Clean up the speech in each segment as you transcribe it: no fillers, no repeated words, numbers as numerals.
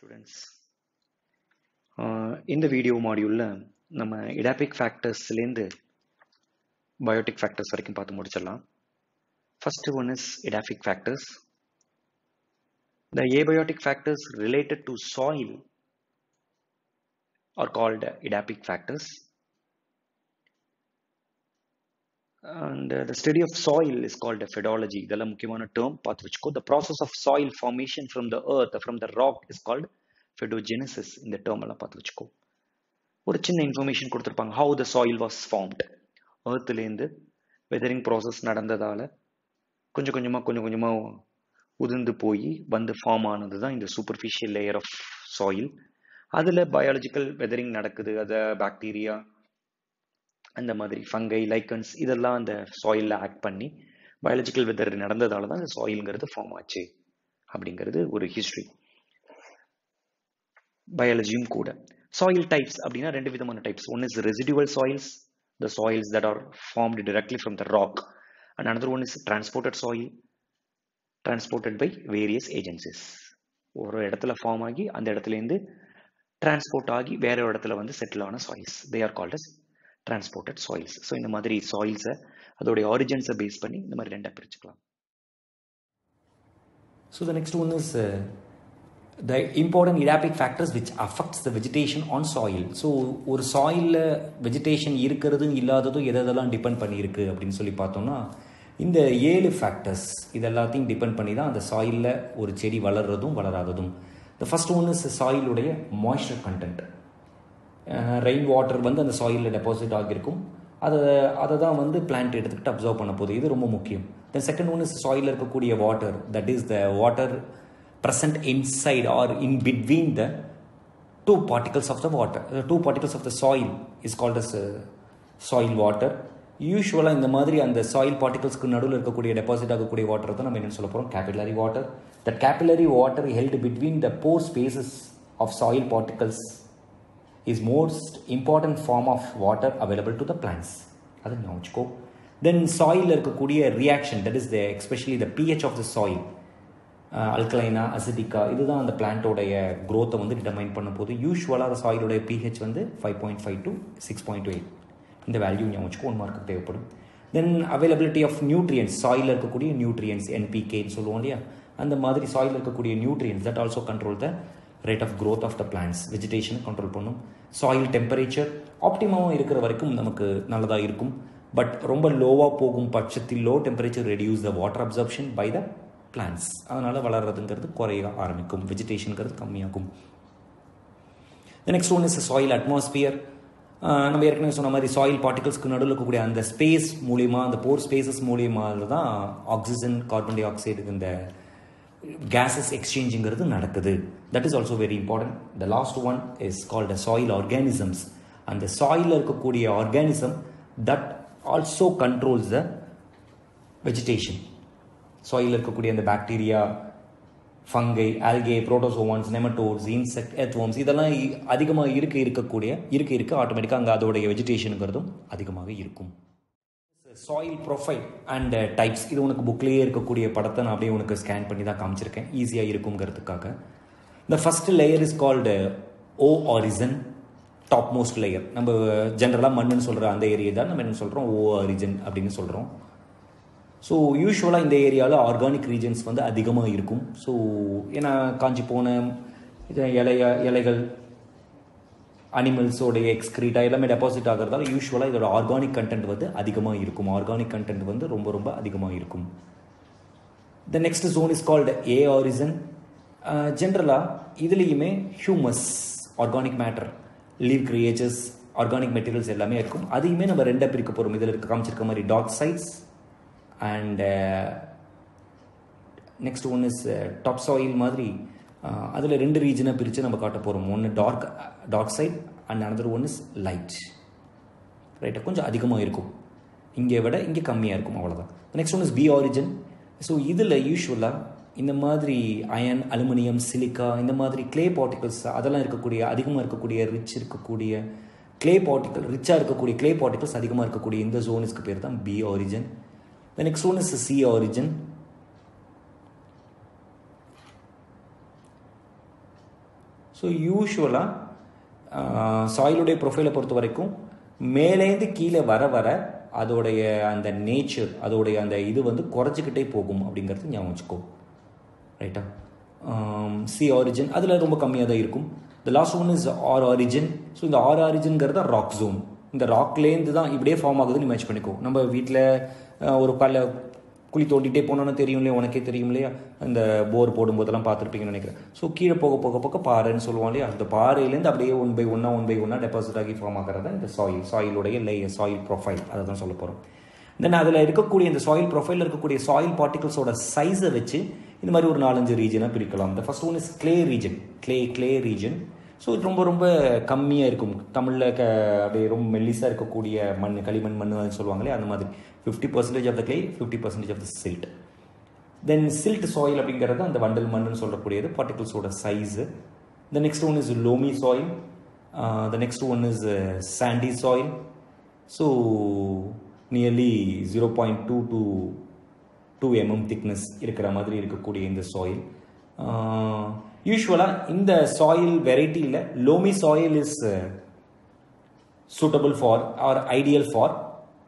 Students, in the video module நம்ம Edaphic factors லேந்து biotic factors வரைக்கும் பார்த்து முடிச்சிடலாம். First one is Edaphic factors. The abiotic factors related to soil are called Edaphic factors. And the study of soil is called pedology. இதெல்லாம் முக்கியமான term பார்த்து வச்சுக்கோ. The process of soil formation from the earth, from the rock is called pedogenesis. இந்த term எல்லாம் பார்த்து வச்சுக்கோ. ஒரு சின்ன information கொடுத்திருப்பாங்க. How the soil was formed. earthலேருந்து weathering process நடந்ததால கொஞ்சம் கொஞ்சமா உதிர்ந்து போய் வந்து ஃபார்ம் ஆனது தான் இந்த superficial layer of soil. அதில் biological weathering நடக்குது. அது பாக்டீரியா அந்த மாதிரி ஃபங்கை லைக்கன்ஸ் இதெல்லாம் அந்த சாயிலில் ஆக்ட் பண்ணி பயாலஜிக்கல் வெதர் நடந்ததால தான் அந்த சாயில்ங்கிறது ஃபார்ம் ஆச்சு அப்படிங்கிறது ஒரு ஹிஸ்ட்ரி. பயாலஜியும் கூட. சாயில் டைப்ஸ் அப்படின்னா ரெண்டு விதமான types. One is residual soils, the soils that are formed directly from the rock. And another one is transported soil, transported by various agencies. ஒரு இடத்துல ஃபார்ம் ஆகி அந்த இடத்துலேருந்து டிரான்ஸ்போர்ட் ஆகி வேற இடத்துல வந்து செட்டில் ஆன soils, they are called as transported soils. So இந்த மாதிரி soils அதோட origins பேஸ் பண்ணி இந்த மாதிரி ரெண்டா பிரிச்சுக்கலாம். So the next one is the important edaphic factors which affects the vegetation on soil. So ஒரு soil vegetation இருக்கிறது இல்லாதது எதெல்லாம் டிபெண்ட் பண்ணி இருக்கு அப்படின்னு சொல்லி பார்த்தோம்னா இந்த 7 ஃபேக்டர்ஸ் இதெல்லாத்தையும் டிபெண்ட் பண்ணி தான் அந்த சாயிலில் ஒரு செடி வளர்றதும் வளராததும். The first one is soil உடைய moisture content. ரெயின் வாட்டர் வந்து அந்த சாயிலில் டெபாசிட் ஆகியிருக்கும். அதை தான் வந்து பிளான்ட் எடுத்துக்கிட்டு அப்சர்வ் பண்ண போகுது. இது ரொம்ப முக்கியம். தென் செகண்ட் ஒன் இஸ் சாயிலில் இருக்கக்கூடிய water, that is the water present inside or in between the two particles of the water. Two particles of the soil is called as soil water. யூஸ்வலாக இந்த மாதிரி அந்த சாயில் பார்ட்டிகல்ஸ்க்கு நடுவில் இருக்கக்கூடிய deposit ஆகக்கூடிய water தான் நம்ம என்ன சொல்ல போகிறோம், capillary water. That capillary water held between the pore spaces of soil particles is most important form of water available to the plants. அது ஞாபகம். Then soil இருக்கக்கூடிய reaction, that is the especially the pH of the soil, alkaline acidic, இதுதான் அந்த பிளான்ட்டோடைய growth வந்து determine பண்ண போகுது. யூஸ்வலாக அந்த சாயிலோடைய pH வந்து 5.5 to 6.8. இந்த வேல்யூ ஞாபகம் 1 மார்க்கு தேவைப்படும். தென் அவைலபிலிட்டி ஆஃப் நியூட்ரியன்ஸ், சாயில் இருக்கக்கூடிய நியூட்ரியன்ஸ் NPKன்னு சொல்லுவோம் இல்லையா, அந்த மாதிரி சாயில் இருக்கக்கூடிய nutrients that also control the rate of growth of the plants, vegetation control பண்ணும். சாயில் டெம்பரேச்சர் ஆப்டிமமாக இருக்கிற வரைக்கும் நமக்கு நல்லதாக இருக்கும். பட் ரொம்ப லோவாக போகும் பட்சத்தில் low temperature reduce the water absorption by the plants. அதனால் வளர்றதுங்கிறது குறைய ஆரம்பிக்கும், வெஜிடேஷனுங்கிறது கம்மியாகும். Next one is soil atmosphere. நம்ம ஏற்கனவே சொன்ன மாதிரி சாயில் பார்ட்டிகல்ஸ்க்கு நடுவில் இருக்கக்கூடிய அந்த ஸ்பேஸ் மூலியமா, அந்த போர் ஸ்பேசஸ் மூலியமாக தான் ஆக்சிஜன், கார்பன் டை ஆக்சைடு, இந்த gases எக்ஸ்சேஞ்சுங்கிறது நடக்குது. That is also very important. The last one is called a soil organisms. அந்த சாயிலில் இருக்கக்கூடிய organism that also controls the vegetation. சாயிலில் இருக்கக்கூடிய அந்த bacteria, fungi, algae, protozoans, nematodes, insect, earthworms இதெல்லாம் அதிகமாக இருக்க ஆட்டோமேட்டிக்காக அங்கே அதோடைய வெஜிடேஷனுங்கிறதும் அதிகமாக இருக்கும். சாயில் ப்ரொஃபைல் அண்ட் டைப்ஸ், இது உனக்கு புக்லேயே இருக்கக்கூடிய படத்தை நான் அப்படியே உனக்கு ஸ்கேன் பண்ணி தான் காமிச்சிருக்கேன் ஈஸியாக இருக்குங்கிறதுக்காக. The first layer is called O horizon, top most layer. நம்ம ஜென்ரலாக மண்ணுன்னு சொல்கிற அந்த ஏரியா தான் நம்ம என்ன சொல்கிறோம், ஓ ஆரிஜன் அப்படின்னு சொல்கிறோம். ஸோ யூஸ்வலாக இந்த ஏரியாவில் ஆர்கானிக் ரீஜன்ஸ் வந்து அதிகமாக இருக்கும். ஸோ ஏன்னா காஞ்சி போன இலைகள், அனிமல்ஸோடைய எக்ஸ்கிரீட்டா எல்லாமே டெபாசிட் ஆகிறதால யூஸ்வலாக இதோட ஆர்கானிக் கண்டென்ட் வந்து அதிகமாக இருக்கும். ஆர்கானிக் கண்டென்ட் வந்து ரொம்ப அதிகமாக இருக்கும். The next zone is called A horizon. ஜென்ரலாக இதுலேயுமே humus, organic matter, live creatures, organic materials எல்லாமே இருக்கும். அதையுமே நம்ம ரெண்டாக பிரிக்க போகிறோம். இதில் காமிச்சிருக்க மாதிரி dot sides and next one is top soil மாதிரி. அதில் 2 ரீஜனாக பிரித்து நம்ம காட்ட போகிறோம். ஒன்று dark side and another one is light. ரைட்டாக கொஞ்சம் அதிகமாக இருக்கும், இங்கே விட இங்கே கம்மியாக இருக்கும், அவ்வளோதான். Next one is B horizon. So இதில் யூஸ்வலாக இந்த மாதிரி அயன், அலுமினியம், சிலிக்கா, இந்த மாதிரி கிளே பார்ட்டிகல்ஸ் அதெல்லாம் இருக்கக்கூடிய, அதிகமாக இருக்கக்கூடிய, ரிச்சாக இருக்கக்கூடிய கிளே பார்ட்டிகல்ஸ் அதிகமாக இருக்கக்கூடிய இந்த ஜோன்ஸ்க்கு பேர் தான் B horizon. Next one is C horizon. So யூஸ்வலாக சாயிலுடைய ப்ரொஃபைலை பொறுத்த வரைக்கும் மேலேருந்து கீழே வர வர அதோடைய அந்த நேச்சர், அதோடைய அந்த இது வந்து குறைச்சிக்கிட்டே போகும் அப்படிங்கிறது ஞாபகம் வச்சுக்கோ. ரைட்டா? சி ஆரிஜின் அதில் ரொம்ப கம்மியாக தான் இருக்கும். The last one is R horizon. So இந்த ஆர் ஆரிஜின்ங்கிறது ராக் ஜோன். இந்த ராக்லேருந்து தான் இப்படியே ஃபார்ம் ஆகுதுன்னு இமேஜ் பண்ணிக்கோ. நம்ம வீட்டில் ஒரு குழி தோண்டிகிட்டே போனோன்னு தெரியும் இல்லையா, உனக்கே தெரியும் இல்லையா, அந்த போர் போடும்போதெல்லாம் பார்த்துருப்பீங்கன்னு நினைக்கிறேன். ஸோ கீழே போக போக போக பாறைன்னு சொல்லுவோம் இல்லையா, அந்த பாறையிலேருந்து அப்படியே ஒன் பை ஒன்னாக டெபாசிட் ஆகி ஃபார்ம் ஆகிறதா இந்த சாயிலுடைய சாயில் ப்ரொஃபைல். அதை தான் சொல்ல போகிறோம். தென் அதில் இருக்கக்கூடிய இந்த சாயில் ப்ரொஃபைலில் இருக்கக்கூடிய சாயில் பார்ட்டிகல்ஸோட சைஸை வச்சு இந்த மாதிரி ஒரு 4-5 ரீஜனாக பிரிக்கலாம். இந்த first one is clay region. Clay region. So இது ரொம்ப ரொம்ப கம்மியாக இருக்கும். தமிழில் அப்படியே ரொம்ப மெல்லிஸாக இருக்கக்கூடிய மண், களிமண் மண் சொல்லுவாங்களே, அந்த மாதிரி 50% of the clay, 50% of the silt. Then silt soil அப்படிங்கிறது அந்த வண்டல் மண்ணுன்னு சொல்லக்கூடியது, பார்ட்டிகல்ஸோட size. The next one is loamy soil. The next one is sandy soil. So nearly 0.2 to 2 mm thickness இருக்கிற மாதிரி இருக்கக்கூடிய இந்த சாயில். யூஸ்வலாக இந்த சாயில் வெரைட்டியில் loamy soil is suitable for or ideal for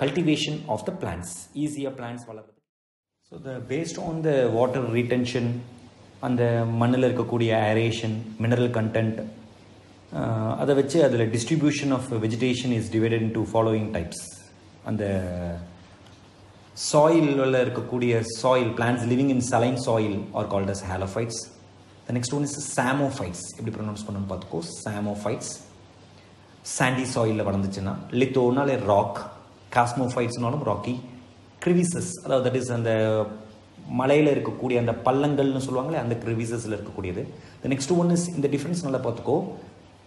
cultivation of the plants. ஈஸியாக plants வளர்றது. So based on the water retention, அந்த மண்ணில் இருக்கக்கூடிய ஏரேஷன், மினரல் கண்டென்ட், அதை வச்சு அதில் distribution of vegetation is divided into following types. அந்த சாயிலில் இருக்கக்கூடிய soil plants living in saline soil are called as halophytes. The next one is psammophytes. எப்படி ப்ரொனவுன்ஸ் பண்ணணும்னு பார்த்துக்கோ. சாமோஃபைட்ஸ். சாண்டி சாயிலில் வளர்ந்துச்சுன்னா, லித்தோனாலே ராக், காஸ்மோஃபைட்ஸ்னாலும் ராக்கி, கிரிவிசஸ், அதாவது தட் இஸ் அந்த மலையில் இருக்கக்கூடிய அந்த பள்ளங்கள்னு சொல்லுவாங்களே, அந்த கிரிவிசஸில் இருக்கக்கூடியது. த நெக்ஸ்ட் ஒன் இஸ், இந்த டிஃப்ரென்ஸ் நல்லா பார்த்துக்கோ,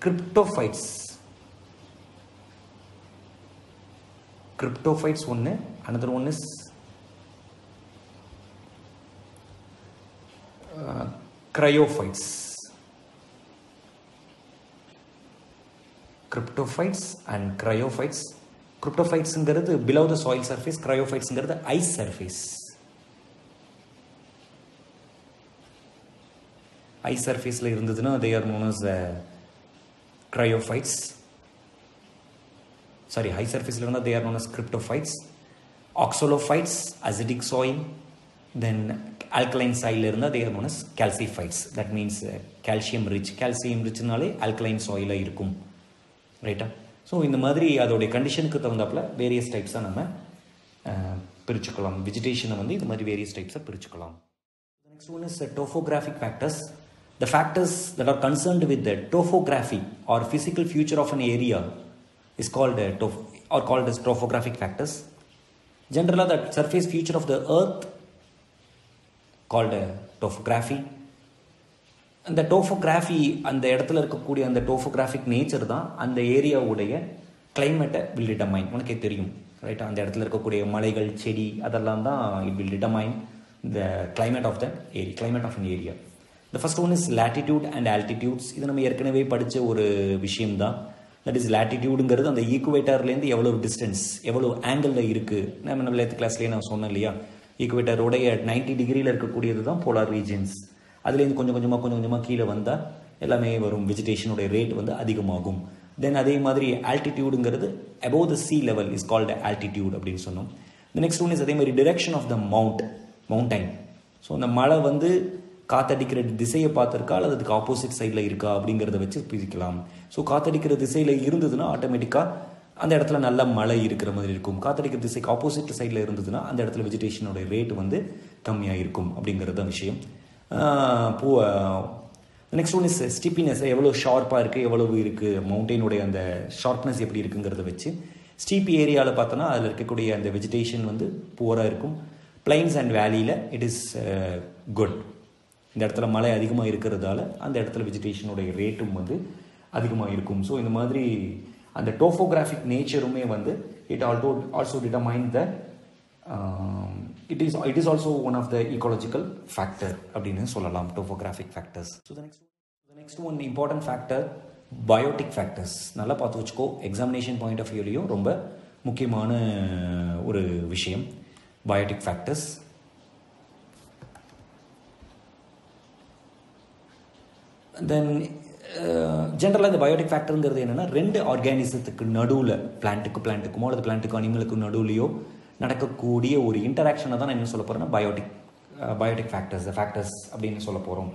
கிரிப்டோஃபைட்ஸ். கிரிப்டோஃபைட்ஸ் ஒன்று, another one is cryophytes. Cryptophytes and cryophytes. Cryptophytes ங்கிறது below the soil surface, cryophytes ங்கிறது ice surface. Ice surfaceல இருந்ததுன்னா they are known as cryophytes. Sorry, high surfaceல இருந்தா they are known as cryptophytes. Oxalophytes, acidic soil. Then alkaline soil இருந்தால் they are known as calciphytes. That means calcium rich. Calcium richனாலே alkaline soil இருக்கும். ரைட்டா? So இந்த மாதிரி அதோடைய கண்டிஷனுக்கு தகுந்தாப்பில் various டைப்ஸாக நம்ம பிரிச்சுக்கலாம். வெஜிடேஷனை வந்து இது மாதிரி வேரியஸ் டைப்ஸாக பிரிச்சுக்கலாம். Next one is topographic factors. The factors that are concerned with the topography or physical feature of an area is called as topographic factors. Generally, the surface feature of the earth called topography. அந்த டோஃபோகிராஃபி, அந்த இடத்துல இருக்கக்கூடிய அந்த டோஃபோகிராஃபிக் nature தான் அந்த ஏரியாவுடைய கிளைமேட்டை will determine. உனக்கே தெரியும் ரைட்டா? அந்த இடத்துல இருக்கக்கூடிய மலைகள், செடி, அதெல்லாம் தான் it will determine the climate of the area, climate of an area. The first one is latitude and altitudes. இது நம்ம ஏற்கனவே படித்த ஒரு விஷயம்தான். தட் இஸ் லேட்டிடியூடுங்கிறது அந்த ஈக்குவேட்டர்லேருந்து எவ்வளோ டிஸ்டன்ஸ், எவ்வளோ ஆங்கிளில் இருக்குது. நம்ம 11th கிளாஸ்லேயே நான் சொன்னேன் இல்லையா, ஈக்குவேட்டருடைய 90 டிகிரியில் இருக்கக்கூடியது தான் போலார் ரீஜன்ஸ். அதுலேருந்து கொஞ்சம் கொஞ்சமாக கீழே வந்தால் எல்லாமே வரும், வெஜிடேஷனுடைய ரேட் வந்து அதிகமாகும். தென் அதே மாதிரி ஆல்டிடியூடுங்கிறது above the sea level is called altitude அப்படின்னு சொன்னோம். த நெக்ஸ்ட் ஒன் இஸ் அதே மாதிரி direction of the mountain. So அந்த மலை வந்து காத்தடிக்கிற திசையை பார்த்துருக்கா அல்லது அதுக்கு ஆப்போசிட் சைடில் இருக்கா அப்படிங்கிறத வச்சு பிரிக்கலாம். ஸோ காத்தடிக்கிற திசையில் இருந்ததுன்னா ஆட்டோமேட்டிக்காக அந்த இடத்துல நல்ல மழை இருக்கிற மாதிரி இருக்கும். காத்தடிக்கிற திசைக்கு ஆப்போசிட் சைடில் இருந்ததுன்னா அந்த இடத்துல வெஜிடேஷனோட ரேட் வந்து கம்மியாக இருக்கும் அப்படிங்கிறது தான் விஷயம். Next one is steepness. எவ்வளோ ஷார்ப்பாக இருக்குது, எவ்வளவு இருக்குது, மவுண்டெயினுடைய அந்த ஷார்ப்னஸ் எப்படி இருக்குங்கிறத வச்சு. ஸ்டீப் ஏரியாவில் பார்த்தோன்னா அதில் இருக்கக்கூடிய அந்த வெஜிடேஷன் வந்து புவராக இருக்கும். பிளைன்ஸ் அண்ட் வேலியில் இட் இஸ் குட். இந்த இடத்துல மழை அதிகமாக இருக்கிறதால அந்த இடத்துல வெஜிடேஷனுடைய ரேட்டும் வந்து அதிகமாக இருக்கும். ஸோ இந்த மாதிரி அந்த டோஃபோகிராஃபிக் நேச்சருமே வந்து it also determine the it is also one of the ecological factor அப்படின்னு சொல்லலாம், topographic factors. So the next one important factor, biotic factors. நல்லா பார்த்து வச்சுக்கோ, எக்ஸாமினேஷன் பாயிண்ட் ஆஃப் வியூலையும் ரொம்ப முக்கியமான ஒரு விஷயம் biotic factors. Then ஜென்ரலாக இந்த பயோட்டிக் ஃபேக்டருங்கிறது என்னென்னா ரெண்டு ஆர்கானிசத்துக்கு நடுவில் பிளான்ட்டுக்குமோ அல்லது பிளான்ட்டுக்கு அனிமலுக்கு நடுவுலையோ நடக்கக்கூடிய ஒரு இன்டராக்ஷனை தான் நான் என்ன சொல்ல போகிறேன்னா பயோட்டிக் ஃபேக்டர்ஸ் அப்படின்னு சொல்ல போகிறோம்.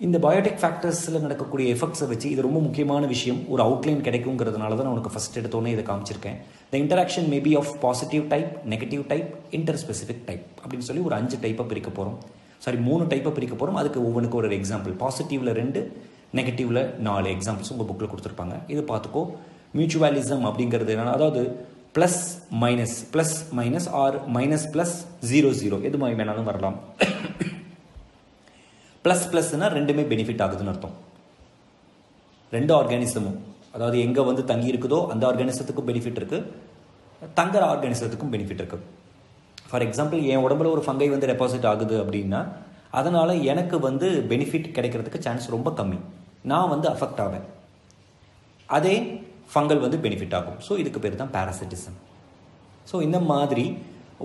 இந்த பயோட்டிக் ஃபேக்டர்ஸில் நடக்கக்கூடிய எஃபெக்ட்ஸை வச்சு இது ரொம்ப முக்கியமான விஷயம், ஒரு அவுட்லைன் கிடைக்குங்கிறதுனால தான் நான் உனக்கு ஃபஸ்ட் எடுத்தோன்னே இதை காமிச்சிருக்கேன். The interaction maybe of positive type, negative type, interspecific type அப்படின்னு சொல்லி ஒரு 5 டைப்பாக பிரிக்க போகிறோம். 3 டைப்பாக பிரிக்க போகிறோம். அதுக்கு ஒவ்வொன்றுக்கு ஒரு எக்ஸாம்பிள். பாசிட்டிவில் 2, நெகட்டிவில் 4 எக்ஸாம்பிள்ஸ் உங்கள் புக்கில் கொடுத்துருப்பாங்க. இது பார்த்துக்கோ. மியூச்சுவலிசம் அப்படிங்கிறது என்னென்னா, அதாவது plus minus or minus plus 0 எது மாதிரி வேணாலும் வரலாம். ++னா ரெண்டுமே பெனிஃபிட் ஆகுதுன்னு அர்த்தம். ரெண்டு ஆர்கானிசமும், அதாவது எங்கே வந்து தங்கி இருக்குதோ அந்த ஆர்கானிசத்துக்கும் பெனிஃபிட் இருக்குது, தங்குற ஆர்கானிசத்துக்கும் பெனிஃபிட் இருக்குது. ஃபார் எக்ஸாம்பிள், என் உடம்புல ஒரு ஃபங்கை வந்து டெபாசிட் ஆகுது அப்படின்னா அதனால் எனக்கு வந்து பெனிஃபிட் கிடைக்கிறதுக்கு சான்ஸ் ரொம்ப கம்மி, நான் வந்து அஃபெக்ட் ஆவேன். அதே ஃபங்கல் வந்து பெனிஃபிட் ஆகும். ஸோ இதுக்கு பேர் தான் பாராசிட்டிசம். ஸோ இந்த மாதிரி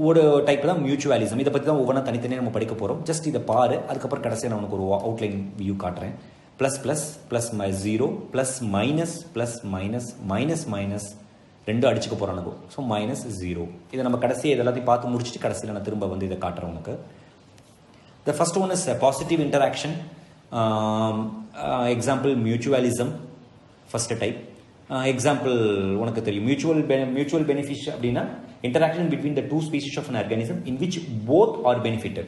ஒரு டைப் தான் மியூச்சுவலிசம். இதை பற்றி தான் ஒவ்வொன்றா தனித்தனியாக நம்ம படிக்க போகிறோம். ஜஸ்ட் இதை பாரு, அதுக்கப்புறம் கடைசியாக நான் உனக்கு ஒரு அவுட்லைன் வியூ காட்டுறேன். +++0 +−+−−−−, ரெண்டும் அடிச்சுக்க போகிறானுங்க. ஸோ -0. இதை நம்ம கடைசியாக இது எல்லாத்தையும் பார்த்து முடிச்சுட்டு கடைசியில் நான் திரும்ப வந்து இதை காட்டுறேன் உனக்கு. த first one is positive interaction. Example mutualism, first type. Example உனக்கு தெரியும், மியூச்சுவல் பெனிஃபிட் அப்படின்னா interaction between the two species of an organism in which both are benefited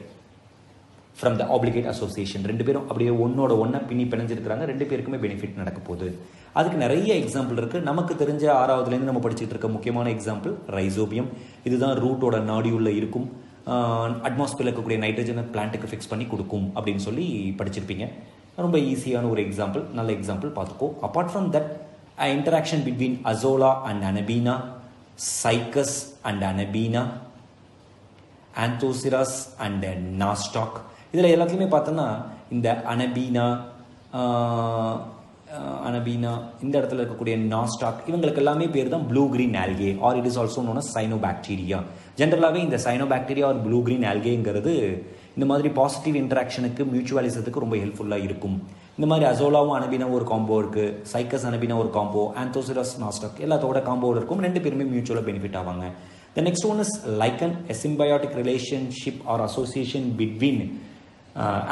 from the obligate association. ரெண்டு பேரும் அப்படியே ஒன்னோட ஒன்னா பின்னி பிணைஞ்சிருக்கிறாங்க, ரெண்டு பேருக்குமே பெனிஃபிட் நடக்க போகுது. அதுக்கு நிறைய எக்ஸாம்பிள் இருக்குது. நமக்கு தெரிஞ்ச 6வதுலேருந்து நம்ம படிச்சுட்டு இருக்க முக்கியமான எக்ஸாம்பிள் ரைசோபியம். இதுதான் ரூட்டோட நாடியுள்ள இருக்கும். அட்மாஸ்பியரில் இருக்கக்கூடிய நைட்ரஜனை பிளான்ட்டுக்கு ஃபிக்ஸ் பண்ணி கொடுக்கும் அப்படின்னு சொல்லி படிச்சிருப்பீங்க. ரொம்ப ஈஸியான ஒரு எக்ஸாம்பிள், நல்ல எக்ஸாம்பிள் பார்த்துக்கோ. Apart from that, interaction between Azolla and Anabina, Cycas and Anabina, Anthoceras and Nostoc. இதில் எல்லாத்துலேயுமே பார்த்தோன்னா இந்த அனபீனா இந்த இடத்துல இருக்கக்கூடிய நாஸ்டாக், இவங்களுக்கு எல்லாமே பேர் தான் blue green algae, or it is also known as cyanobacteria. ஜென்ரலாகவே இந்த சைனோபாக்டீரியா ஆர் ப்ளூ கிரீன் ஆல்கேங்கிறது இந்த மாதிரி பாசிட்டிவ் இன்டராக்ஷனுக்கு, மியூச்சுவலிசத்துக்கு ரொம்ப ஹெல்ப்ஃபுல்லாக இருக்கும். இந்த மாதிரி அசோலாவும் அனபீனாவும் ஒரு காம்போ இருக்குது, சைக்கஸ் அனபீனா ஒரு காம்போ, ஆந்தோசிரஸ் நாஸ்டாக் எல்லாத்தோட காம்போவில் இருக்கும். ரெண்டு பேருமே மியூச்சுவலாக பெனிஃபிட் ஆவாங்க. The next one is lichen, a symbiotic relationship or association between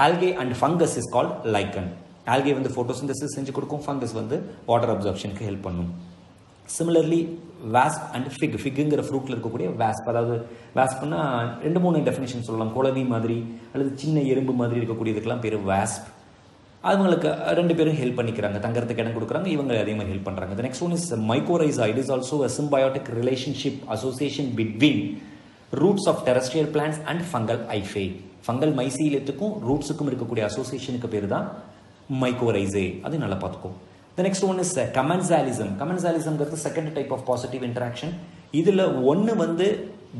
algae and fungus is called lichen. Algae வந்து photosynthesis செஞ்சு கொடுக்கும், fungus வந்து water absorptionக்கு ஹெல்ப் பண்ணும். Similarly, wasp and fig. ஃபிக்குங்கிற ஃப்ரூட்டில் இருக்கக்கூடிய wasp, அதாவது வாஸ்ப்னா 2-3 டெஃபினேஷன் சொல்லலாம். குளவி மாதிரி அல்லது சின்ன எறும்பு மாதிரி இருக்கக்கூடியதுக்கெல்லாம் பேர் wasp. அவங்களுக்கு ரெண்டு பேரும் ஹெல்ப் பண்ணிக்கிறாங்க, தங்கறதுக்கு இடம் கொடுக்குறாங்க, இவங்க அதே மாதிரி ஹெல்ப் பண்ணுறாங்க. The next one is mycorrhiza. It is also a symbiotic relationship association between roots of terrestrial plants and fungal hyphae. Fungal மைசீலியத்துக்கும் ரூட்ஸுக்கும் இருக்கக்கூடிய அசோசியேஷனுக்கு பேர் தான் மைக்கோரைசே. அது நல்லா பார்த்துக்கோ. The next one is commensalism. Commensalismங்கிறது second type of positive interaction. இதில் ஒன்று வந்து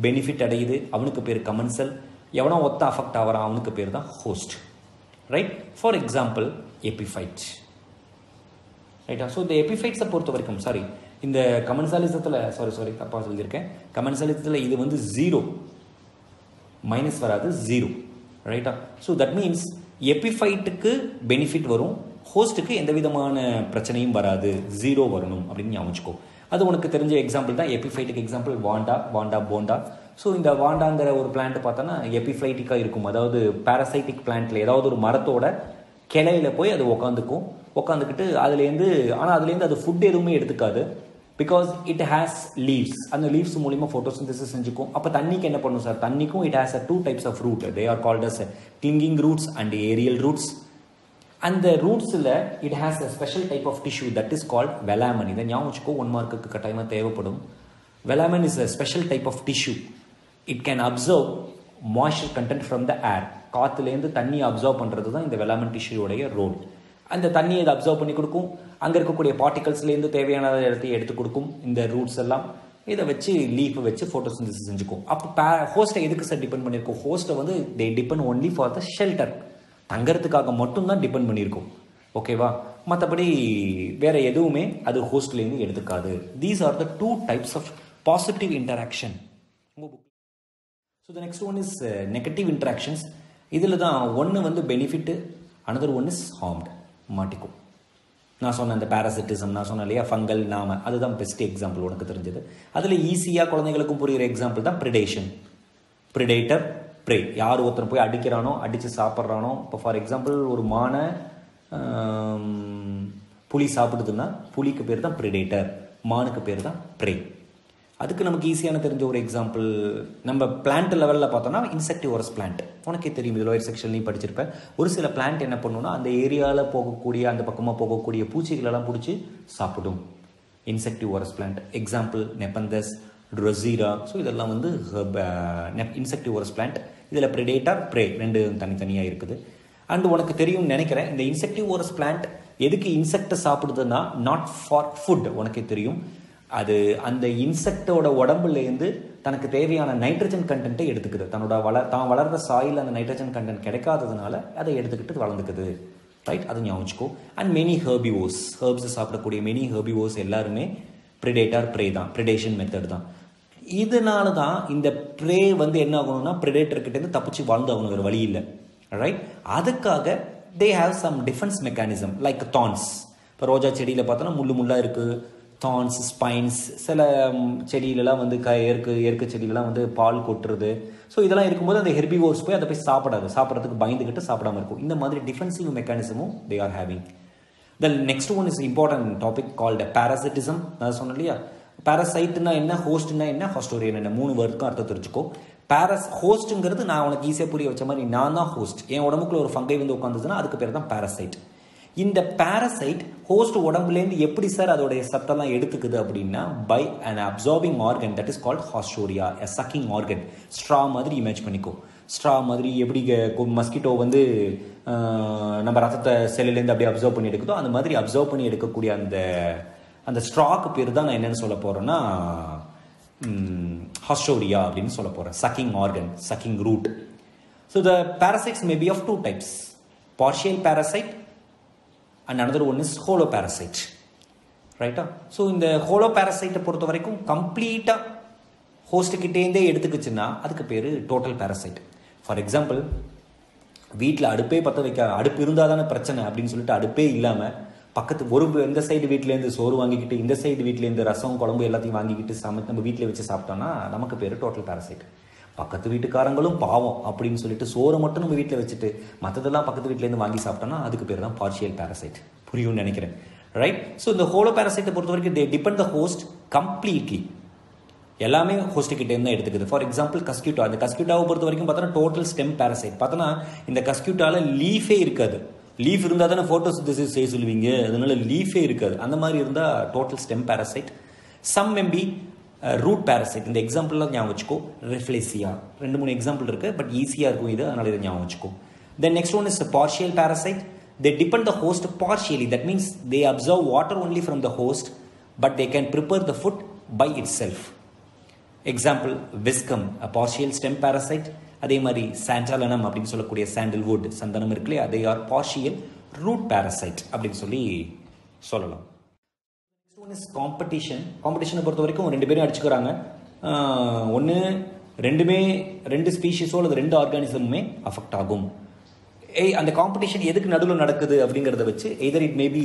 பெனிஃபிட் அடையுது, அவனுக்கு பேர் கமென்சல். எவனோ ஒத்த அஃபெக்ட் ஆகிறான், அவனுக்கு பேர் தான் host. Right? For example epiphyte. ரைட்டா? ஸோ இந்த எபிஃபைட்ஸை பொறுத்த வரைக்கும், இந்த கமென்சாலிசத்தில் தப்பாக சொல்லியிருக்கேன். கமென்சாலிசத்தில் இது வந்து 0, மைனஸ் வராது, 0. ரைட்டா? ஸோ தட் மீன்ஸ் எபிஃபைட்டுக்கு பெனிஃபிட் வரும், ஹோஸ்ட்டுக்கு எந்த விதமான பிரச்சனையும் வராது, 0 வரணும் அப்படின்னு ஞாபகம் வச்சுக்கோ. அது உனக்கு தெரிஞ்ச எக்ஸாம்பிள் தான். எபிஃபைட்டுக்கு எக்ஸாம்பிள் வாண்டா போண்டா. ஸோ இந்த வாண்டாங்கிற ஒரு பிளான்ட் பார்த்தோன்னா எபிஃபைட்டிக்காக இருக்கும். அதாவது பாரசைட்டிக் பிளான்ட்டில் ஏதாவது ஒரு மரத்தோட கிளையில போய் அது உட்காந்துக்கிட்டு அதுலேருந்து அது ஃபுட் எதுவுமே எடுத்துக்காது. Because it has leaves. அந்த லீவ்ஸ் மூலிமா ஃபோட்டோசிந்தசிஸ் செஞ்சுக்கும். அப்போ தண்ணிக்கு என்ன பண்ணும் சார்? தண்ணிக்கும் it has 2 types of root. They are called as clinging roots and aerial roots. அந்த ரூட்ஸில் it has a special type of tissue that is called velamen. இதை ஞாபகம் வச்சுக்கோ, 1 மார்க்குக்கு கட்டாயமாக தேவைப்படும். Velamen is a special type of tissue. It can absorb moisture content from the air. காற்றுலேருந்து தண்ணியை observe பண்ணுறது தான் இந்த வெலாமன் டிஷ்யூடைய ரோல். அந்த தண்ணியை இதை அப்சர்வ் பண்ணி கொடுக்கும். அங்கே இருக்கக்கூடிய பார்ட்டிகல்ஸ்லேருந்து தேவையான இடத்தையும் எடுத்து கொடுக்கும். இந்த ரூட்ஸ் எல்லாம் இதை வச்சு லீஃபை வச்சு ஃபோட்டோசிந்தசிஸ் செஞ்சுக்கும். அப்போ ஹோஸ்ட்டை எதுக்கு சார் டிபெண்ட் பண்ணியிருக்கோம்? ஹோஸ்ட்டை வந்து they depend only for the shelter. தங்கறதுக்காக மட்டும்தான் டிபெண்ட் பண்ணியிருக்கோம். ஓகேவா? மற்றபடி வேற எதுவுமே அது ஹோஸ்ட்லேருந்து எடுத்துக்காது. These are the 2 types of positive interaction. So the next one is negative interactions. இதில் தான் ஒன்று வந்து benefit, another one is harmed, மாட்டிக்கும். நான் சொன்ன அந்த parasitism, நான் சொன்ன இல்லையா ஃபங்கல் நாம, அதுதான் பெஸ்ட் எக்ஸாம்பிள் உனக்கு தெரிஞ்சது. அதில் ஈஸியாக குழந்தைகளுக்கும் புரிகிற எக்ஸாம்பிள் தான் ப்ரிடேஷன். Predator, pray. யார் ஒருத்தர் போய் அடிக்கிறானோ, அடித்து சாப்பிட்றானோ, இப்போ ஃபார் எக்ஸாம்பிள் ஒரு மானை புலி சாப்பிடுதுன்னா புலிக்கு பேர் தான் ப்ரிடேட்டர், மானுக்கு பேர் தான் ப்ரே. அதுக்கு நமக்கு ஈஸியான தெரிஞ்ச ஒரு எக்ஸாம்பிள் நம்ம பிளான்ட் லெவலில் பார்த்தோம்னா இன்செக்டிவரஸ் பிளான்ட். உனக்கே தெரியும், இது லோயர் செக்ஷன்லையும் படிச்சிருப்பேன். ஒரு சில பிளான்ட் என்ன பண்ணுன்னா அந்த ஏரியாவில் போகக்கூடிய அந்த பக்கமாக போகக்கூடிய பூச்சிகளெல்லாம் பிடிச்சி சாப்பிடும். Insectivorous plant example Nepenthes, Drosera. So இதெல்லாம் வந்து இன்செக்டிவரஸ் பிளான்ட். இதில் ப்ரிடேட்டர், ப்ரே ரெண்டு தனித்தனியாக இருக்குது. அண்ட் உனக்கு தெரியும்னு நினைக்கிறேன், இந்த இன்செக்டிவரஸ் பிளான்ட் எதுக்கு இன்செக்டை சாப்பிடுதுன்னா நாட் ஃபார் ஃபுட். உனக்கே தெரியும், அது அந்த இன்செக்டோட உடம்புலேருந்து தனக்கு தேவையான நைட்ரஜன் கண்டென்ட்டை எடுத்துக்குது. தான் வளர்ற சாயில் அந்த நைட்ரஜன் கண்டென்ட் கிடைக்காததுனால அதை எடுத்துக்கிட்டு வளர்ந்துக்குது. ரைட், அது ஞாபகம் வச்சுக்கோ. அண்ட் மெனி ஹெர்பிவோர்ஸ், ஹெர்ப்ஸ் சாப்பிடக்கூடிய மெனி ஹெர்பிவோர்ஸ் எல்லாருமே ப்ரிடேட்டர், ப்ரே தான், ப்ரிடேஷன் மெத்தட் தான். இதனால தான் இந்த ப்ரே வந்து என்ன ஆகணும்னா ப்ரிடேட்டர்கிட்டேருந்து தப்பிச்சு வாழ்ந்தாகணும், வேறு வழி இல்லை. ரைட், அதுக்காக they have some defense mechanism like thorns. இப்போ ரோஜா செடியில் பார்த்தோன்னா முள்ளாக இருக்குது, தான்ஸ், ஸ்பைன்ஸ். சில செடியிலலாம் வந்து ஏற்க செடியிலலாம் வந்து பால் கொட்டுறது. ஸோ இதெல்லாம் இருக்கும்போது அந்த ஹெர்பிவோர்ஸ் போய் அதை போய் சாப்பிட்றதுக்கு பயந்துக்கிட்டு சாப்பிடாமல் இருக்கும். இந்த மாதிரி டிஃபென்சிவ் மெக்கானிசமும் they are having. The next one is important topic called parasitism. நான் சொன்னேன் இல்லையா, பேரசைட்னா என்ன, ஹோஸ்ட்னா என்ன, ஹாஸ்டோரியன் என்ன, 3 வேர்டுக்கும் அர்த்தம் தெரிஞ்சுக்கோ. ஹோஸ்ட்டுங்கிறது நான் உனக்கு ஈஸியாக புரிய வச்ச மாதிரி, நான் தான் ஹோஸ்ட். என் உடம்புக்குள்ள ஒரு ஃபங்கை வந்து உட்காந்துச்சுன்னா அதுக்கு பேர் தான் பேரசைட். இந்த பேரசைட் ஹோஸ்ட் உடம்புலேருந்து எப்படி சார் அதோடைய சத்தெல்லாம் எடுத்துக்குது அப்படின்னா by an absorbing organ that is called haustoria, a sucking organ. Straw மாதிரி இமேஜ் பண்ணிக்கோ. ஸ்ட்ரா மாதிரி எப்படி மஸ்கிட்டோ வந்து நம்ம ரத்தத்தை செல்லுலேருந்து அப்படியே அப்சர்வ் பண்ணி எடுக்குதோ அந்த மாதிரி அப்சர்வ் பண்ணி எடுக்கக்கூடிய அந்த ஸ்ட்ராக்கு பேர் தான் நான் என்னென்னு சொல்ல போகிறேன்னா ஹாஸ்டோரியா அப்படின்னு சொல்ல போகிறேன். Sucking organ, sucking root. So the parasites may be of 2 types, partial parasite and another one is hollow parasite. ரைட்டா? ஸோ இந்த ஹோலோ பேரசைட்டை பொறுத்த வரைக்கும் கம்ப்ளீட்டாக ஹோஸ்ட்டுக்கிட்டேருந்தே எடுத்துக்கிச்சுன்னா அதுக்கு பேர் டோட்டல் பேரசைட். ஃபார் எக்ஸாம்பிள், வீட்டில் அடுப்பே பற்ற வைக்க, அடுப்பு இருந்தால் தானே பிரச்சனை அப்படின்னு சொல்லிட்டு அடுப்பே இல்லாமல் பக்கத்து இந்த சைடு வீட்டிலேருந்து சோறு வாங்கிக்கிட்டு இந்த சைடு வீட்டிலேருந்து ரசம் குழம்பு எல்லாத்தையும் வாங்கிக்கிட்டு நம்ம வீட்டில் வச்சு சாப்பிட்டோன்னா நமக்கு பேர் டோட்டல் பேரசைட். பக்கத்து வீட்டுக்காரங்களும் பாவம் அப்படின்னு சொல்லிட்டு சோறை மட்டும் நம்ம வீட்டில் வச்சுட்டு மற்றதெல்லாம் பக்கத்து வீட்டிலேருந்து வாங்கி சாப்பிட்டோன்னா அதுக்கு பேர் தான் பார்ஷியல் பேரசைட். புரியும்னு நினைக்கிறேன். ரைட்? ஸோ இந்த ஹோலோ பேரசைட்டை பொறுத்த வரைக்கும் they depend the host completely. எல்லாமே ஹோஸ்ட்டுக்கிட்டே தான் எடுத்துக்குது. For example Cuscuta. அந்த கஸ்கியூட்டாவை பொறுத்த வரைக்கும் பார்த்தோன்னா டோட்டல் ஸ்டெம் பேரசைட். பார்த்தோன்னா இந்த கஸ்கியூட்டாவில் லீஃபே இருக்காது. லீஃப் இருந்தால் தானே ஃபோட்டோசிந்தசிஸ் செய்ய சொல்லுவீங்க, அதனால லீஃபே இருக்காது. அந்த மாதிரி இருந்தால் total stem parasite. Some maybe root parasite. இந்த எக்ஸாம்பிள்லாம் ஞாபகம் வச்சுக்கோ. ரெஃப்ளேசியா, 2-3 எக்ஸாம்பிள் இருக்குது, பட் ஈஸியாக இருக்கும் இது, அதனால் இதை ஞாபகம் வச்சுக்கோ. Then next one is a partial parasite. They depend the host partially. That means they absorb water only from the host, but they can prepare the food by itself. Example, viscum, a partial stem parasite. அதே மாதிரி சாண்டாலனம் அப்படின்னு சொல்லக்கூடிய sandalwood, சந்தனம் இருக்கு இல்லையா, they are partial root parasite அப்படின்னு சொல்லலாம். Next one is competition. காம்படிஷனை பொறுத்த வரைக்கும் 2 பேரும் அடிச்சுக்கிறாங்க. ஒன்று ரெண்டு ஸ்பீஷிஸோ அல்லது 2 ஆர்கானிசமுமே அஃபெக்ட் ஆகும். அந்த காம்படிஷன் எதுக்கு நடுவில் நடக்குது அப்படிங்கிறத வச்சு either it may be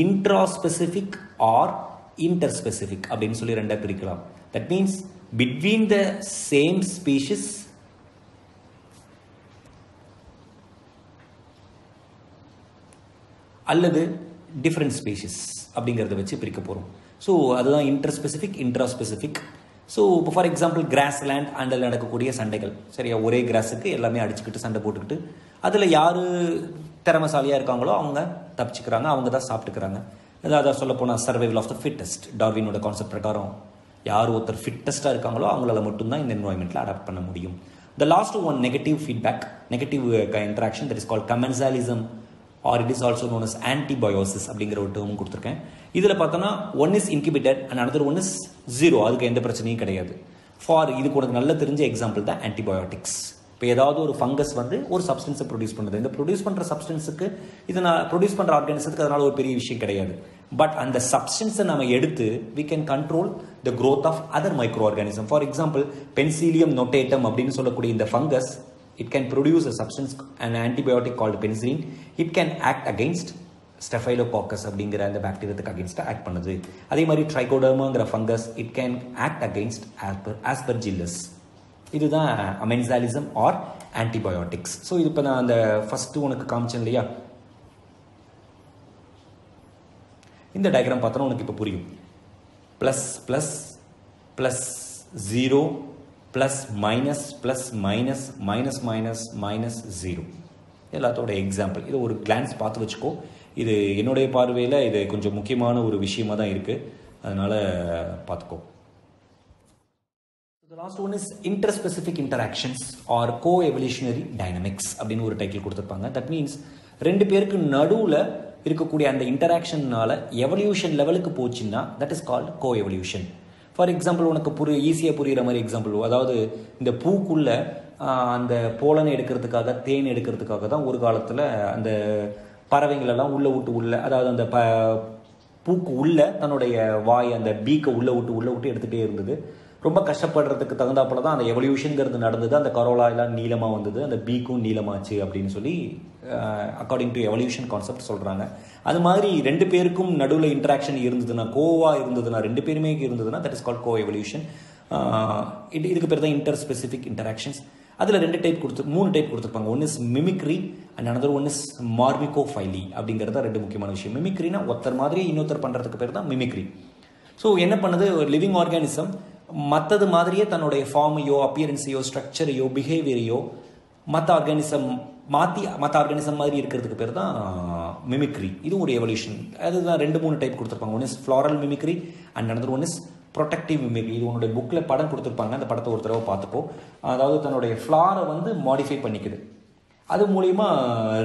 intraspecific or interspecific அப்படின்னு சொல்லி 2 பிரிக்கலாம். That means between the same species அல்லது டிஃப்ரெண்ட் ஸ்பீஷிஸ் அப்படிங்கிறத வச்சு பிரிக்க போகிறோம். ஸோ அதுதான் இன்டர்ஸ்பெசிஃபிக், இன்ட்ராஸ்பெசிஃபிக். ஸோ இப்போ ஃபார் எக்ஸாம்பிள் கிராஸ் லேண்ட் அதில் நடக்கக்கூடிய சண்டைகள், சரியா, ஒரே கிராஸுக்கு எல்லாமே அடிச்சுக்கிட்டு சண்டை போட்டுக்கிட்டு அதில் யார் திறமைசாலியாக இருக்காங்களோ அவங்க தப்பிச்சுக்கிறாங்க, அவங்க தான் சாப்பிட்டுக்கிறாங்க. அதாவது சொல்ல போனால் சர்வைவல் ஆஃப் த ஃபிட்டஸ்ட், டார்வினோட கான்செப்ட் பிரகாரம் யார் ஒருத்தர் ஃபிட்டஸ்ட்டாக இருக்காங்களோ அவங்களால மட்டும்தான் இந்த என்வாயன்மெண்ட்டில் அடாப்ட் பண்ண முடியும். The last one negative feedback, negative interaction, that is called commensalism or it is also known as antibiosis அப்படிங்கிற ஒரு டேர்மும் கொடுத்துருக்கேன். இதில் பார்த்தோன்னா one is inhibited and another one is 0. அதுக்கு எந்த பிரச்சனையும் கிடையாது. இதுக்கு உனக்கு நல்ல தெரிஞ்ச எக்ஸாம்பிள் தான் ஆன்டிபயோட்டிக்ஸ். இப்போ ஏதாவது ஒரு ஃபங்கஸ் வந்து ஒரு சப்ஸ்டன்ஸை ப்ரொடியூஸ் பண்ணுது. இந்த ப்ரொடியூஸ் பண்ணுற சப்ஸ்டன்ஸுக்கு இதை நான் ப்ரொடியூஸ் பண்ணுற ஆர்கானிசத்துக்கு அதனால் ஒரு பெரிய விஷயம் கிடையாது. பட் அந்த சப்ஸ்டன்ஸை நம்ம எடுத்து we can control the growth of other microorganism. For example penicillium நொட்டேட்டம் அப்படின்னு சொல்லக்கூடிய இந்த fungus it can produce a substance, an antibiotic called penicillin. It can act against Staphylococcus அப்படிங்கிற அந்த பாக்டீரியாத்துக்கு அகேன்ஸ்டாக ஆக்ட் பண்ணுது. அதே மாதிரி ட்ரைகோடர்மாங்கிற fungus it can act against aspergillus. இதுதான் அமென்சாலிசம் ஆர் ஆன்டிபயோட்டிக்ஸ். ஸோ இது இப்போ நான் அந்த ஃபஸ்ட்டு உனக்கு காமிச்சேன் இல்லையா, இந்த டயக்ராம் பார்த்தோன்னா உனக்கு இப்போ புரியும். Plus plus plus 0 plus minus plus minus minus minus minus 0 எல்லாத்தோட எக்ஸாம்பிள். இது ஒரு கிளான்ஸ் பார்த்து வச்சுக்கோ. இது என்னுடைய பார்வையில் இது கொஞ்சம் முக்கியமான ஒரு விஷயமாக தான் இருக்குது, அதனால் பார்த்துக்கோ. The last one is INTERSPECIFIC interactions or CO-EVOLUTIONARY dynamics அப்படின்னு ஒரு டைட்டில் கொடுத்துருப்பாங்க. தட் மீன்ஸ் ரெண்டு பேருக்கு நடுவில் இருக்கக்கூடிய அந்த இன்டராக்ஷன்னால எவல்யூஷன் லெவலுக்கு போச்சுன்னா that is called CO-EVOLUTION. For example உனக்கு ஈஸியாக புரிகிற மாதிரி எக்ஸாம்பிள், அதாவது இந்த பூக்குள்ள அந்த போலனை எடுக்கிறதுக்காக தேன் எடுக்கிறதுக்காக தான் ஒரு காலத்தில் அந்த பறவைங்களெல்லாம் உள்ள அதாவது அந்த பூக்கு உள்ள தன்னுடைய வாய் அந்த பீக்கை உள்ள விட்டு எடுத்துகிட்டே இருந்தது. ரொம்ப கஷ்டப்படுறதுக்கு தகுந்தாப்புல தான் அந்த எவல்யூஷனுங்கிறது நடந்தது. அந்த கரோலா எல்லாம் நீளமாக வந்தது, அந்த பீக்கும் நீளமாச்சு அப்படின்னு சொல்லி அக்கார்டிங் டு எவல்யூஷன் கான்செப்ட் சொல்கிறாங்க. அது மாதிரி ரெண்டு பேருக்கும் நடுவில் இன்ட்ராக்ஷன் இருந்ததுன்னா, கோவாக இருந்ததுன்னா, ரெண்டு பேருமே இருந்ததுன்னா தட் இஸ் கால்ட் CO-EVOLUTION. இதுக்கு பேர் தான் இன்டர்ஸ்பெசிஃபிக் இன்டராக்ஷன்ஸ். அதில் மூணு டைப் கொடுத்துருப்பாங்க. One is mimicry and another one is myrmecophily. அப்படிங்கிறது தான் ரெண்டு முக்கியமான விஷயம். மிமிக்ரினா ஒருத்தர் மாதிரி இன்னொருத்தர் பண்ணுறதுக்கு பேர் தான் மிமிக்ரி. ஸோ என்ன பண்ணுது, ஒரு லிவிங் ஆர்கானிசம் மற்றது மாதிரியே தன்னுடைய ஃபார்மையோ அப்பியரன்ஸையோ ஸ்ட்ரக்சரையோ பிஹேவியரையோ மற்ற ஆர்கானிசம் மாதிரி இருக்கிறதுக்கு பேர் தான் மிமிக்ரி. இது ஒரு எவல்யூஷன். அதுதான் 2-3 டைப் கொடுத்துருப்பாங்க. One is floral mimicry and another one is protective mimicry. இது உன்னுடைய புக்கில் படம் கொடுத்துருப்பாங்க, அந்த படத்தை ஒரு தடவை பார்த்துப்போ. அதாவது தன்னுடைய ஃப்ளாரை வந்து மாடிஃபை பண்ணிக்குது, அது மூலிமா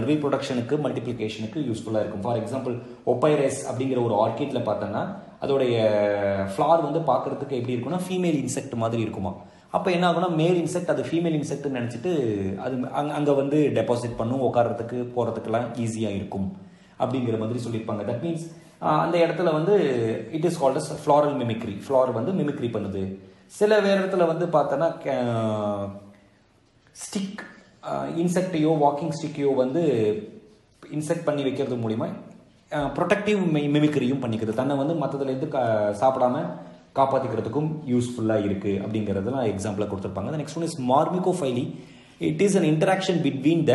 ரீப்ரொடக்ஷனுக்கு மல்டிப்ளிகேஷனுக்கு யூஸ்ஃபுல்லாக இருக்கும். ஃபார் எக்ஸாம்பிள் ஒப்பைரஸ் அப்படிங்கிற ஒரு ஆர்கிட்டில் பார்த்தோன்னா அதோடைய ஃப்ளார் வந்து பார்க்குறதுக்கு எப்படி இருக்குன்னா ஃபீமேல் இன்செக்ட் மாதிரி இருக்குமா. அப்போ என்ன ஆகுனா மேல் இன்செக்ட் அது ஃபீமேல் இன்செக்ட்னு நினச்சிட்டு அது அங்கே வந்து டெபாசிட் பண்ணும், உட்காரத்துக்கு போகிறதுக்கெல்லாம் ஈஸியாக இருக்கும் அப்படிங்கிற மாதிரி சொல்லியிருப்பாங்க. தட் மீன்ஸ் அந்த இடத்துல வந்து it is called as floral mimicry. Flower வந்து மிமிக்ரி பண்ணுது. சில வேறு இடத்துல வந்து பார்த்தோன்னா ஸ்டிக் இன்செக்டையோ வாக்கிங் ஸ்டிக்கையோ வந்து இன்செக்ட் பண்ணி வைக்கிறது மூலிமா ப்ரொடெக்டிவ் மிமிக்ரியும் பண்ணிக்குது. தன்னை வந்து மற்றதுலேருந்து சாப்பிடாம காப்பாற்றிக்கிறதுக்கும் யூஸ்ஃபுல்லாக இருக்குது அப்படிங்கிறதுலாம் எக்ஸாம்பிளாக கொடுத்துருப்பாங்க. Next one is myrmecophily. It is an interaction between the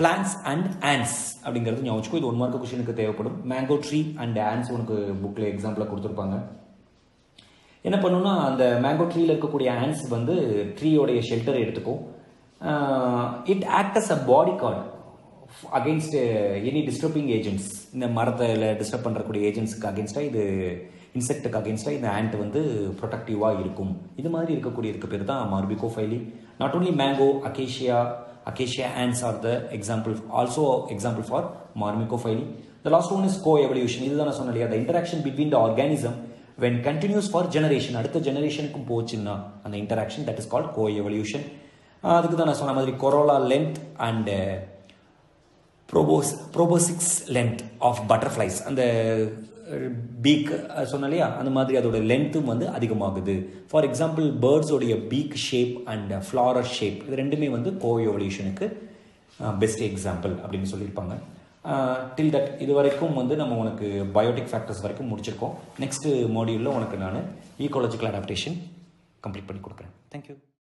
plants and ants அப்படிங்கிறது ஞாபகம். இது 1 மார்க் கொஸ்டினுக்கு தேவைப்படும். மேங்கோ ட்ரீ அண்ட் ஆன்ஸ் உனக்கு புக்கில் எக்ஸாம்பிளாக கொடுத்துருப்பாங்க. என்ன பண்ணுன்னா அந்த மேங்கோ ட்ரீயில் இருக்கக்கூடிய ஆன்ஸ் வந்து ட்ரீயோடைய ஷெல்டரை எடுத்துக்கும். It act as a body guard against any disturbing agents. இந்த மரத்தில் டிஸ்டர்ப் பண்ணுறக்கூடிய ஏஜென்ட்ஸுக்கு அகெயின்ஸ்டாக இது இன்செக்டுக்கு அகெயின்ஸ்டாக இந்த ஆண்ட் வந்து ப்ரொடக்டிவாக இருக்கும். இது மாதிரி இருக்கக்கூடியதுக்கு பேர் தான் myrmecophily. Not only mango, acacia ants are the example, also example for marmicophily. The last one is co-evolution. இதுதான் நான் சொன்னேன் இல்லையா, the interaction between the organism when continuous for generation, அடுத்த ஜெனரேஷனுக்கும் போச்சுன்னா அந்த interaction that is called co-evolution. அதுக்கு தான் நான் சொன்ன மாதிரி corolla length and proboscis length of butterflies, அந்த பீக் சொன்ன இல்லையா, அந்த மாதிரி அதோட லென்த்தும் வந்து அதிகமாகுது. ஃபார் எக்ஸாம்பிள் பேர்ட்ஸோடைய beak shape and flower shape இது ரெண்டுமே வந்து CO-EVOLUTIONுக்கு பெஸ்ட் எக்ஸாம்பிள் அப்படின்னு சொல்லியிருப்பாங்க. டில் தட் இது வரைக்கும் வந்து நம்ம உனக்கு பயோட்டிக் ஃபேக்டர்ஸ் வரைக்கும் முடிச்சிருக்கோம். நெக்ஸ்ட் மாடியூலில் உனக்கு நான் ஈகாலஜிக்கல் அடாப்டேஷன் கம்ப்ளீட் பண்ணி கொடுக்குறேன். தேங்க்யூ.